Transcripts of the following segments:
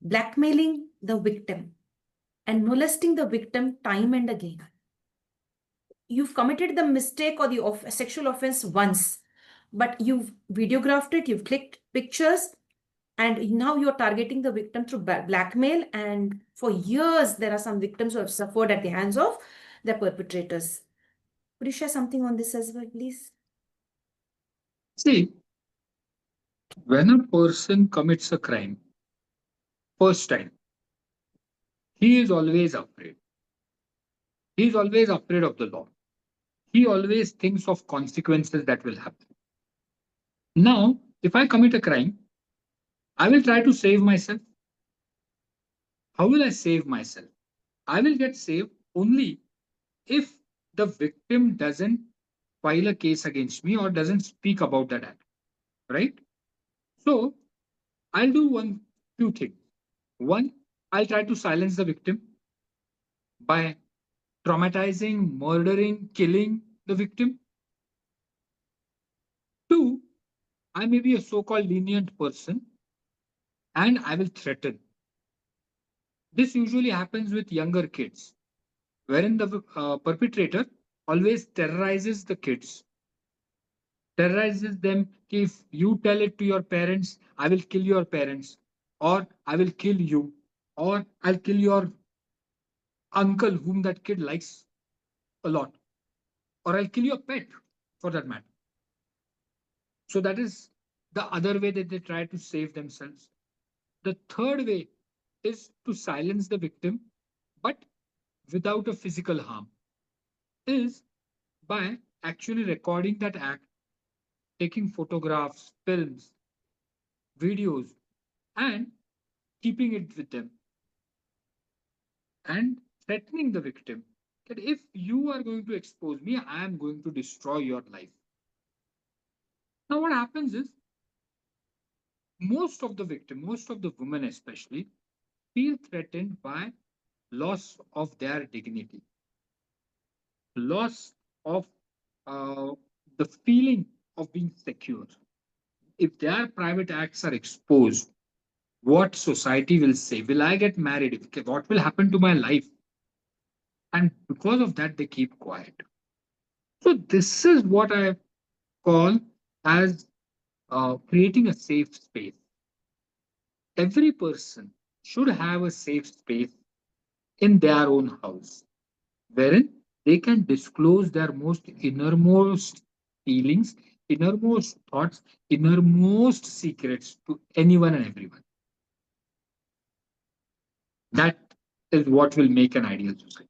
blackmailing the victim and molesting the victim time and again. You've committed the mistake or the sexual offense once, but you've videographed it, you've clicked pictures, and now you're targeting the victim through blackmail. And for years, there are some victims who have suffered at the hands of their perpetrators. Could you share something on this as well, please? See, when a person commits a crime, first time, he is always afraid. He is always afraid of the law. He always thinks of consequences that will happen. Now, if I commit a crime, I will try to save myself. How will I save myself? I will get saved only if the victim doesn't file a case against me or doesn't speak about that act, right? So I'll do two things. One, I'll try to silence the victim by traumatizing, murdering, killing the victim. Two, I may be a so called lenient person and I will threaten. This usually happens with younger kids, wherein the perpetrator always terrorizes them. If you tell it to your parents, I will kill your parents, or I will kill you, or I'll kill your uncle whom that kid likes a lot, or I'll kill your pet for that matter. So that is the other way that they try to save themselves. The third way is to silence the victim, but without a physical harm, is by actually recording that act, taking photographs, films, videos, and keeping it with them and threatening the victim that if you are going to expose me, I am going to destroy your life. Now, what happens is most of the women especially, feel threatened by loss of their dignity, loss of uh, the feeling of being secure. If their private acts are exposed, what society will say? Will I get married? What will happen to my life? And because of that, they keep quiet. So this is what I call as creating a safe space. Every person should have a safe space in their own house, wherein they can disclose their most innermost feelings, innermost thoughts, innermost secrets to anyone and everyone. That is what will make an ideal society.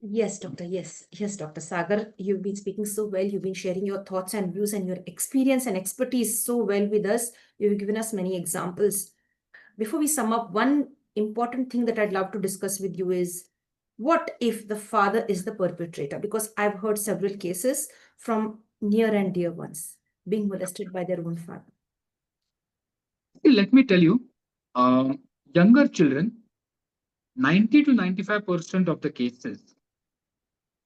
Yes, Doctor. Yes, Dr. Sagar. You've been speaking so well. You've been sharing your thoughts and views and your experience and expertise so well with us. You've given us many examples. Before we sum up, one important thing that I'd love to discuss with you is what if the father is the perpetrator? Because I've heard several cases from near and dear ones being molested by their own father. Let me tell you, younger children, 90 to 95% of the cases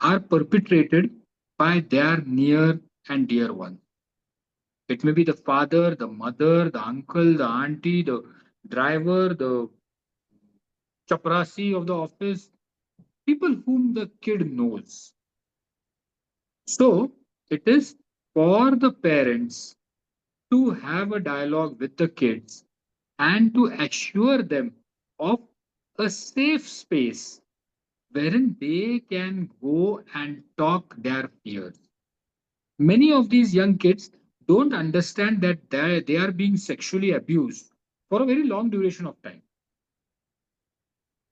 are perpetrated by their near and dear ones. It may be the father, the mother, the uncle, the auntie, the driver, the chaprasi of the office, people whom the kid knows. So it is for the parents to have a dialogue with the kids and to assure them of a safe space wherein they can go and talk their fears. Many of these young kids don't understand that they are being sexually abused for a very long duration of time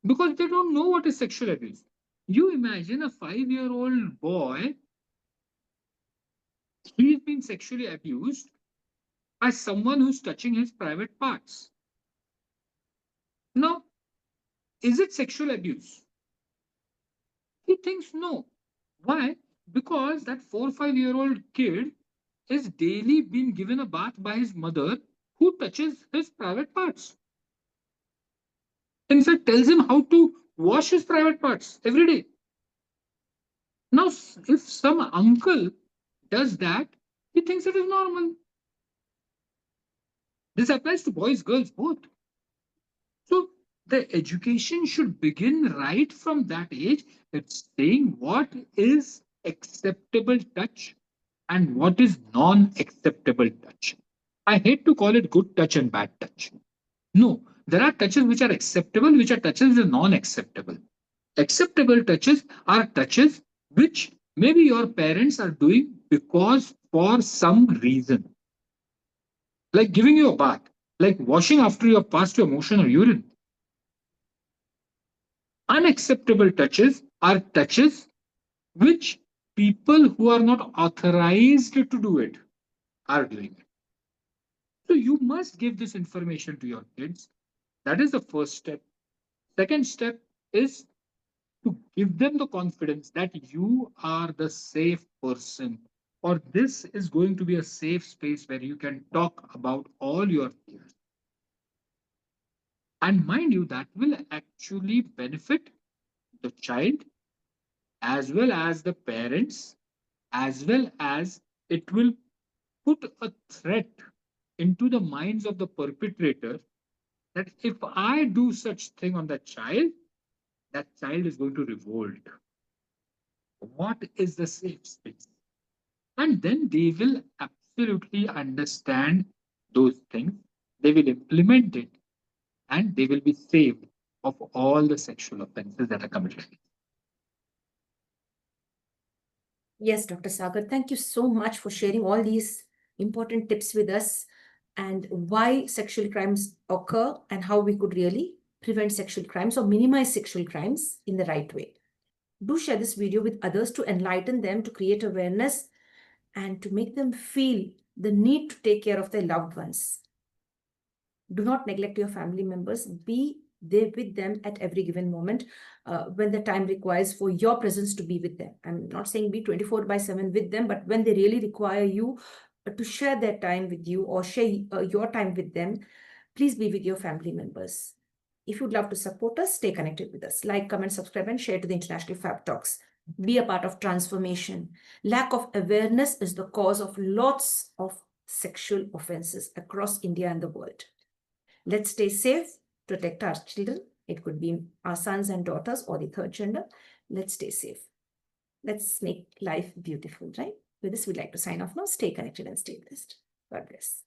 because they don't know what is sexual abuse. You imagine a 5-year-old boy, he's been sexually abused by someone who's touching his private parts. Now, is it sexual abuse? He thinks no. Why? Because that 4 or 5 year old kid is daily being given a bath by his mother who touches his private parts. In fact, tells him how to wash his private parts every day. Now, if some uncle does that, he thinks it is normal. This applies to boys, girls, both. So the education should begin right from that age. It's saying what is acceptable touch and what is non-acceptable touch. I hate to call it good touch and bad touch. No, there are touches which are acceptable, which are touches which are non-acceptable. Acceptable touches are touches which maybe your parents are doing because for some reason, like giving you a bath, like washing after you have passed your motion or urine. Unacceptable touches are touches which people who are not authorized to do it are doing it. So you must give this information to your kids. That is the first step. Second step is to give them the confidence that you are the safe person, or this is going to be a safe space where you can talk about all your fears. And mind you, that will actually benefit the child as well as the parents, as well as it will put a threat into the minds of the perpetrator that if I do such thing on that child is going to revolt. What is the safe space? And then they will absolutely understand those things. They will implement it and they will be saved of all the sexual offenses that are committed. Yes, Dr. Sagar, thank you so much for sharing all these important tips with us and why sexual crimes occur and how we could really prevent sexual crimes or minimize sexual crimes in the right way. Do share this video with others to enlighten them, to create awareness, and to make them feel the need to take care of their loved ones. Do not neglect your family members. Be there with them at every given moment when the time requires for your presence to be with them. I'm not saying be 24/7 with them, but when they really require you to share their time with you or share your time with them, please be with your family members. If you'd love to support us, stay connected with us. Like, comment, subscribe, and share to the International Fab Talks. Be a part of transformation. Lack of awareness is the cause of lots of sexual offenses across India and the world. Let's stay safe, protect our children. It could be our sons and daughters or the third gender. Let's stay safe. Let's make life beautiful, right? With this, we'd like to sign off now. Stay connected and stay blessed. God bless.